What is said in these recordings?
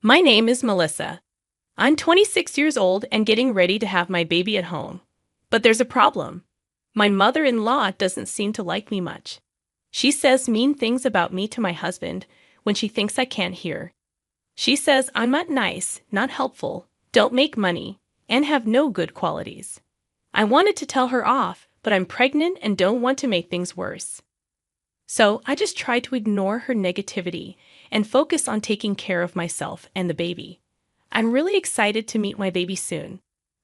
My name is Melissa. I'm 26 years old and getting ready to have my baby at home. But there's a problem. My mother-in-law doesn't seem to like me much. She says mean things about me to my husband when she thinks I can't hear. She says I'm not nice, not helpful, don't make money, and have no good qualities. I wanted to tell her off, but I'm pregnant and don't want to make things worse. So I just try to ignore her negativity and focus on taking care of myself and the baby. I'm really excited to meet my baby soon.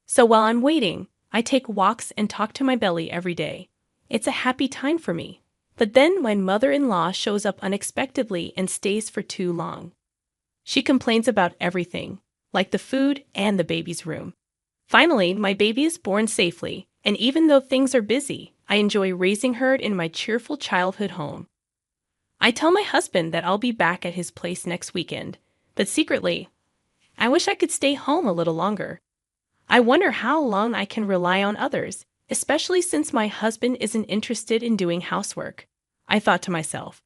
So while I'm waiting, I take walks and talk to my belly every day. It's a happy time for me. But then my mother-in-law shows up unexpectedly and stays for too long. She complains about everything, like the food and the baby's room. Finally, my baby is born safely, and even though things are busy, I enjoy raising her in my cheerful childhood home. I tell my husband that I'll be back at his place next weekend, but secretly, I wish I could stay home a little longer. I wonder how long I can rely on others, especially since my husband isn't interested in doing housework. I thought to myself.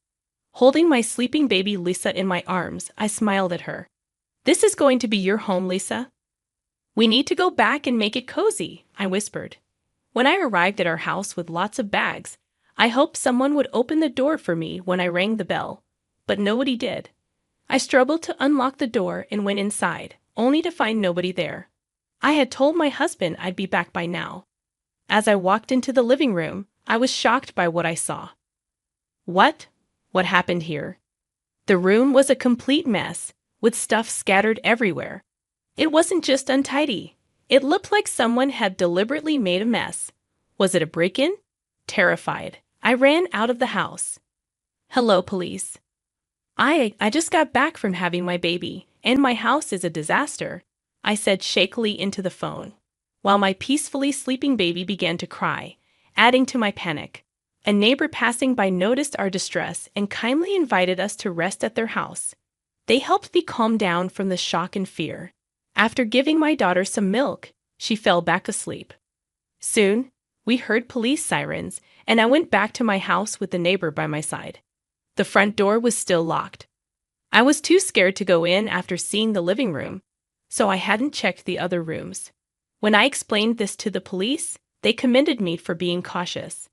Holding my sleeping baby Lisa in my arms, I smiled at her. This is going to be your home, Lisa. We need to go back and make it cozy, I whispered. When I arrived at our house with lots of bags, I hoped someone would open the door for me when I rang the bell, but nobody did. I struggled to unlock the door and went inside, only to find nobody there. I had told my husband I'd be back by now. As I walked into the living room, I was shocked by what I saw. What happened here? The room was a complete mess, with stuff scattered everywhere. It wasn't just untidy. It looked like someone had deliberately made a mess. Was it a break-in? Terrified, I ran out of the house. Hello, police. I just got back from having my baby, and my house is a disaster, I said shakily into the phone, while my peacefully sleeping baby began to cry, adding to my panic. A neighbor passing by noticed our distress and kindly invited us to rest at their house. They helped me calm down from the shock and fear. After giving my daughter some milk, she fell back asleep. Soon, we heard police sirens, and I went back to my house with the neighbor by my side. The front door was still locked. I was too scared to go in after seeing the living room, so I hadn't checked the other rooms. When I explained this to the police, they commended me for being cautious.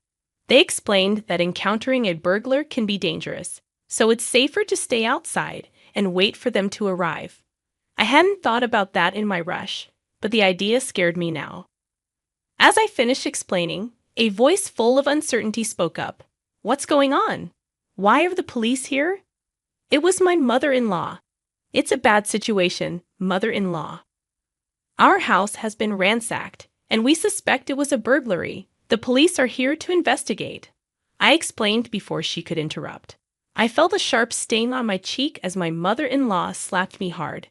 They explained that encountering a burglar can be dangerous, so it's safer to stay outside and wait for them to arrive. I hadn't thought about that in my rush, but the idea scared me now. As I finished explaining, a voice full of uncertainty spoke up. What's going on? Why are the police here? It was my mother-in-law. It's a bad situation, mother-in-law. Our house has been ransacked, and we suspect it was a burglary. The police are here to investigate, I explained before she could interrupt. I felt a sharp sting on my cheek as my mother-in-law slapped me hard.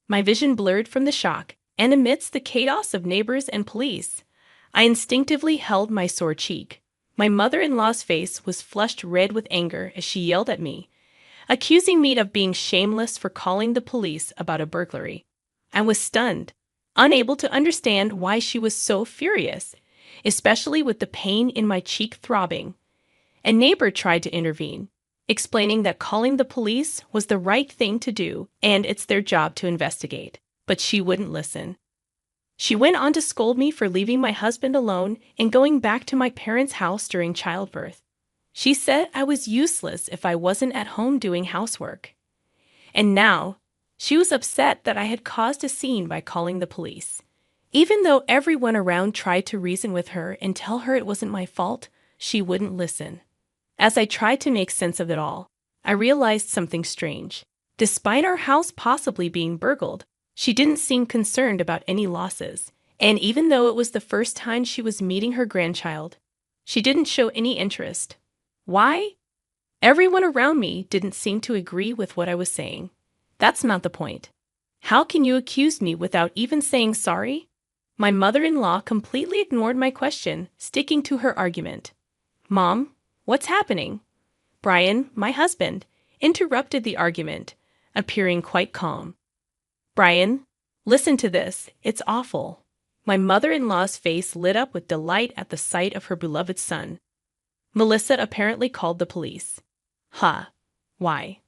My vision blurred from the shock, and amidst the chaos of neighbors and police, I instinctively held my sore cheek. My mother-in-law's face was flushed red with anger as she yelled at me, accusing me of being shameless for calling the police about a burglary. I was stunned, unable to understand why she was so furious, especially with the pain in my cheek throbbing. A neighbor tried to intervene, explaining that calling the police was the right thing to do and it's their job to investigate, but she wouldn't listen. She went on to scold me for leaving my husband alone and going back to my parents' house during childbirth. She said I was useless if I wasn't at home doing housework. And now, she was upset that I had caused a scene by calling the police. Even though everyone around tried to reason with her and tell her it wasn't my fault, she wouldn't listen. As I tried to make sense of it all, I realized something strange. Despite our house possibly being burgled, she didn't seem concerned about any losses, and even though it was the first time she was meeting her grandchild, she didn't show any interest. Why? Everyone around me didn't seem to agree with what I was saying. That's not the point. How can you accuse me without even saying sorry? My mother-in-law completely ignored my question, sticking to her argument. Mom, what's happening? Brian, my husband, interrupted the argument, appearing quite calm. Brian, listen to this. It's awful. My mother-in-law's face lit up with delight at the sight of her beloved son. Melissa apparently called the police. Why?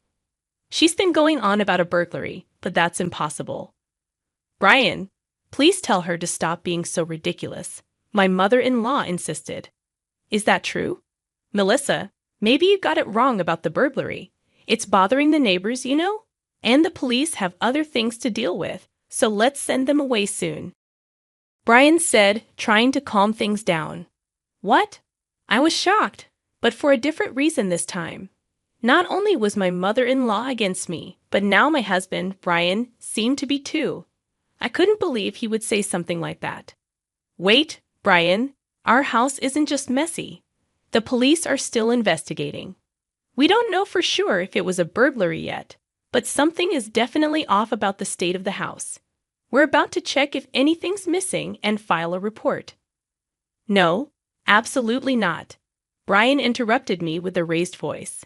She's been going on about a burglary, but that's impossible. Brian, please tell her to stop being so ridiculous, my mother-in-law insisted. Is that true? Melissa, maybe you got it wrong about the burglary. It's bothering the neighbors, you know? And the police have other things to deal with, so let's send them away soon. Brian said, trying to calm things down. What? I was shocked, but for a different reason this time. Not only was my mother-in-law against me, but now my husband, Brian, seemed to be too. I couldn't believe he would say something like that. Wait, Brian, our house isn't just messy. The police are still investigating. We don't know for sure if it was a burglary yet, but something is definitely off about the state of the house. We're about to check if anything's missing and file a report. No, absolutely not. Brian interrupted me with a raised voice.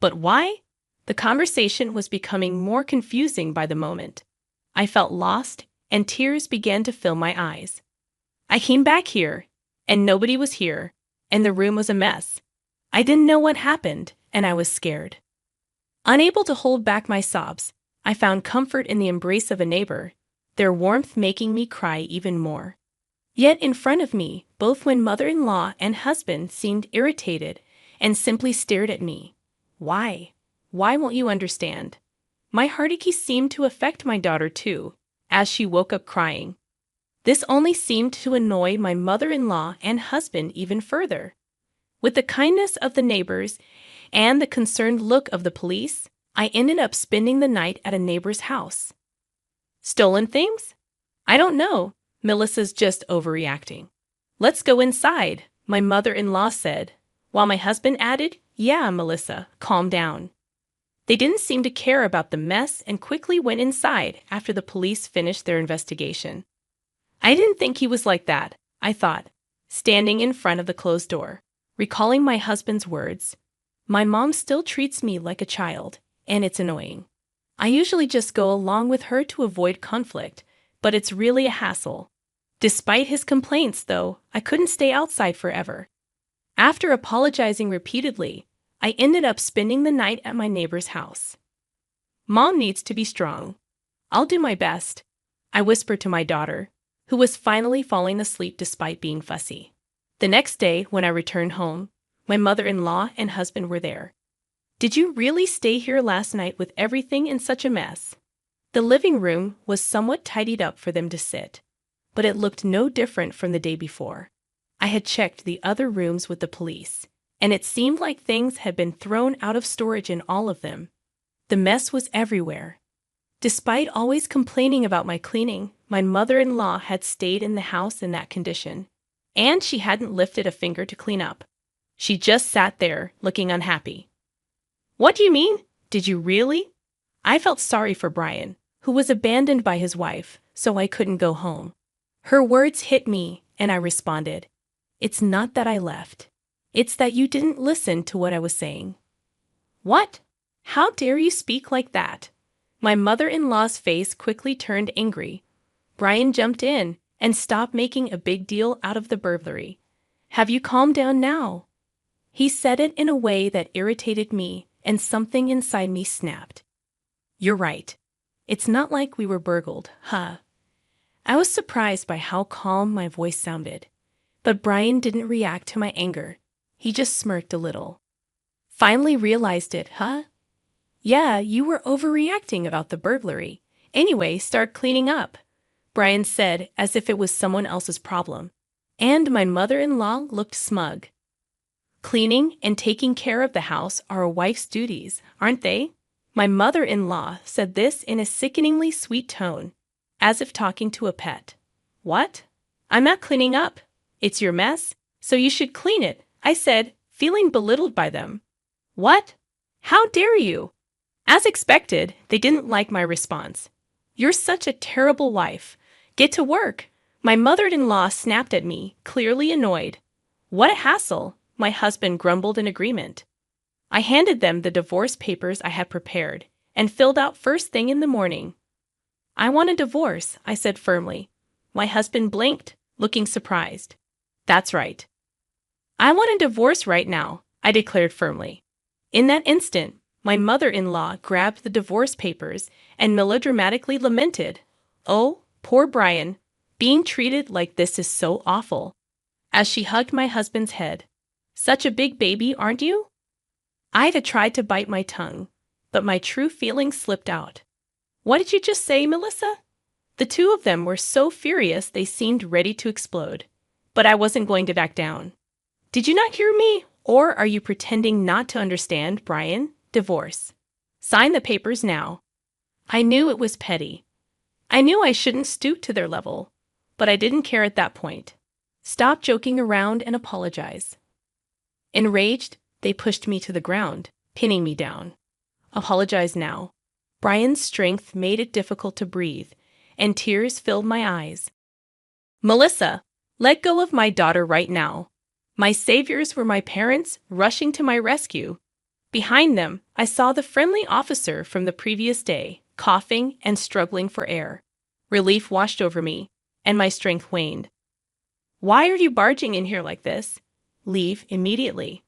But why? The conversation was becoming more confusing by the moment. I felt lost, and tears began to fill my eyes. I came back here, and nobody was here, and the room was a mess. I didn't know what happened, and I was scared. Unable to hold back my sobs, I found comfort in the embrace of a neighbor, their warmth making me cry even more. Yet in front of me, both my mother-in-law and husband seemed irritated and simply stared at me. Why? Why won't you understand? My heartache seemed to affect my daughter too, as she woke up crying. This only seemed to annoy my mother-in-law and husband even further. With the kindness of the neighbors and the concerned look of the police, I ended up spending the night at a neighbor's house. Stolen things? I don't know. Melissa's just overreacting. Let's go inside, my mother-in-law said, while my husband added, yeah, Melissa, calm down. They didn't seem to care about the mess and quickly went inside after the police finished their investigation. I didn't think he was like that, I thought, standing in front of the closed door, recalling my husband's words. My mom still treats me like a child, and it's annoying. I usually just go along with her to avoid conflict, but it's really a hassle. Despite his complaints, though, I couldn't stay outside forever. After apologizing repeatedly, I ended up spending the night at my neighbor's house. Mom needs to be strong. I'll do my best, I whispered to my daughter, who was finally falling asleep despite being fussy. The next day, when I returned home, my mother-in-law and husband were there. Did you really stay here last night with everything in such a mess? The living room was somewhat tidied up for them to sit, but it looked no different from the day before. I had checked the other rooms with the police, and it seemed like things had been thrown out of storage in all of them. The mess was everywhere. Despite always complaining about my cleaning, my mother-in-law had stayed in the house in that condition, and she hadn't lifted a finger to clean up. She just sat there, looking unhappy. What do you mean? Did you really? I felt sorry for Brian, who was abandoned by his wife, so I couldn't go home. Her words hit me, and I responded, It's not that I left. It's that you didn't listen to what I was saying. What? How dare you speak like that? My mother-in-law's face quickly turned angry. Brian jumped in and stopped making a big deal out of the burglary. Have you calmed down now? He said it in a way that irritated me, and something inside me snapped. You're right. It's not like we were burgled, huh? I was surprised by how calm my voice sounded. But Brian didn't react to my anger. He just smirked a little. Finally realized it, huh? Yeah, you were overreacting about the burglary. Anyway, start cleaning up, Brian said as if it was someone else's problem. And my mother-in-law looked smug. Cleaning and taking care of the house are a wife's duties, aren't they? My mother-in-law said this in a sickeningly sweet tone, as if talking to a pet. What? I'm not cleaning up. It's your mess, so you should clean it, I said, feeling belittled by them. What? How dare you? As expected, they didn't like my response. You're such a terrible wife. Get to work. My mother-in-law snapped at me, clearly annoyed. What a hassle, my husband grumbled in agreement. I handed them the divorce papers I had prepared and filled out first thing in the morning. I want a divorce, I said firmly. My husband blinked, looking surprised. That's right. I want a divorce right now, I declared firmly. In that instant, My mother-in-law grabbed the divorce papers and melodramatically lamented, "Oh, poor Brian. Being treated like this is so awful," as she hugged my husband's head. "Such a big baby, aren't you?" Ida tried to bite my tongue, but my true feelings slipped out. "What did you just say, Melissa?" The two of them were so furious they seemed ready to explode. But I wasn't going to back down. "Did you not hear me? Or are you pretending not to understand, Brian? Divorce. Sign the papers now." I knew it was petty. I knew I shouldn't stoop to their level, but I didn't care at that point. "Stop joking around and apologize." Enraged, they pushed me to the ground, pinning me down. "Apologize now." Brian's strength made it difficult to breathe, and tears filled my eyes. "Melissa, let go of my daughter right now." My saviors were my parents rushing to my rescue. Behind them, I saw the friendly officer from the previous day, coughing and struggling for air. Relief washed over me, and my strength waned. "Why are you barging in here like this?" "Leave immediately."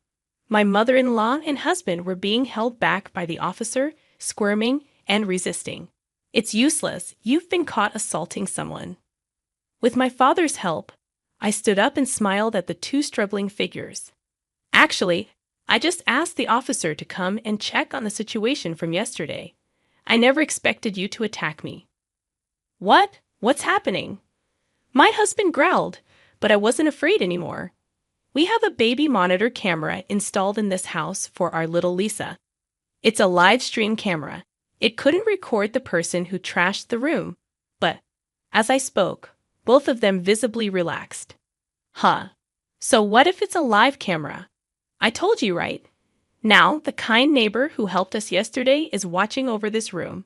My mother-in-law and husband were being held back by the officer, squirming and resisting. "It's useless. You've been caught assaulting someone." With my father's help, I stood up and smiled at the two struggling figures. "Actually, I just asked the officer to come and check on the situation from yesterday. I never expected you to attack me." "What? What's happening?" My husband growled, but I wasn't afraid anymore. "We have a baby monitor camera installed in this house for our little Lisa. It's a live stream camera. It couldn't record the person who trashed the room, but," as I spoke, both of them visibly relaxed. "Huh. So what if it's a live camera? I told you, right? Now, the kind neighbor who helped us yesterday is watching over this room.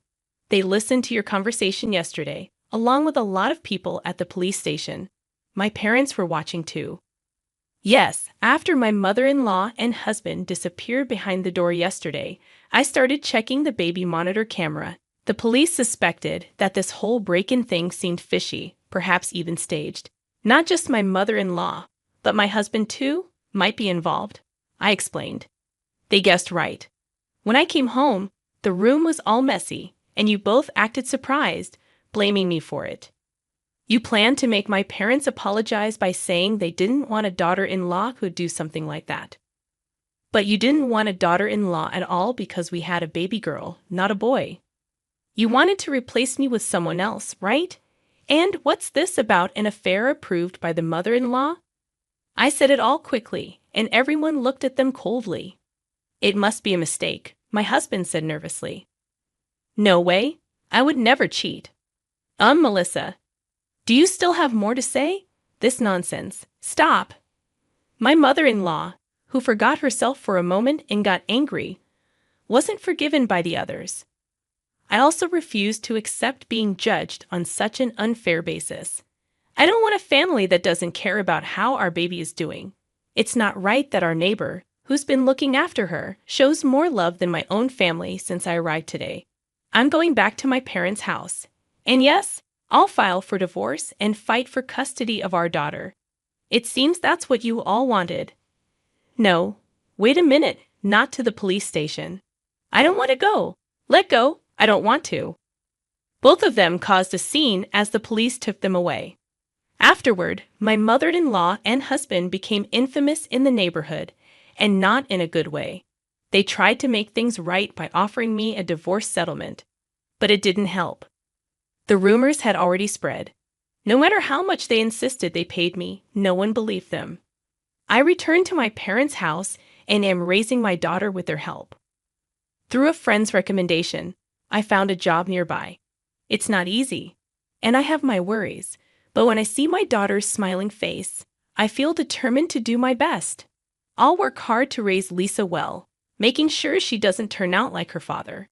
They listened to your conversation yesterday, along with a lot of people at the police station. My parents were watching too." Yes, after my mother-in-law and husband disappeared behind the door yesterday, I started checking the baby monitor camera. The police suspected that this whole break-in thing seemed fishy, perhaps even staged. Not just my mother-in-law, but my husband too might be involved, I explained. They guessed right. When I came home, the room was all messy, and you both acted surprised, blaming me for it. You planned to make my parents apologize by saying they didn't want a daughter-in-law who'd do something like that. But you didn't want a daughter-in-law at all because we had a baby girl, not a boy. You wanted to replace me with someone else, right? And what's this about an affair approved by the mother-in-law? I said it all quickly, and everyone looked at them coldly. "It must be a mistake," my husband said nervously. "No way. I would never cheat." Melissa, do you still have more to say? This nonsense. Stop." My mother-in-law, who forgot herself for a moment and got angry, wasn't forgiven by the others. I also refused to accept being judged on such an unfair basis. I don't want a family that doesn't care about how our baby is doing. It's not right that our neighbor, who's been looking after her, shows more love than my own family since I arrived today. I'm going back to my parents' house. And yes, I'll file for divorce and fight for custody of our daughter. It seems that's what you all wanted. No, wait a minute, not to the police station. I don't want to go. Let go. I don't want to. Both of them caused a scene as the police took them away. Afterward, my mother-in-law and husband became infamous in the neighborhood, and not in a good way. They tried to make things right by offering me a divorce settlement, but it didn't help. The rumors had already spread. No matter how much they insisted they paid me, no one believed them. I returned to my parents' house and am raising my daughter with their help. Through a friend's recommendation, I found a job nearby. It's not easy, and I have my worries, but when I see my daughter's smiling face, I feel determined to do my best. I'll work hard to raise Lisa well, making sure she doesn't turn out like her father.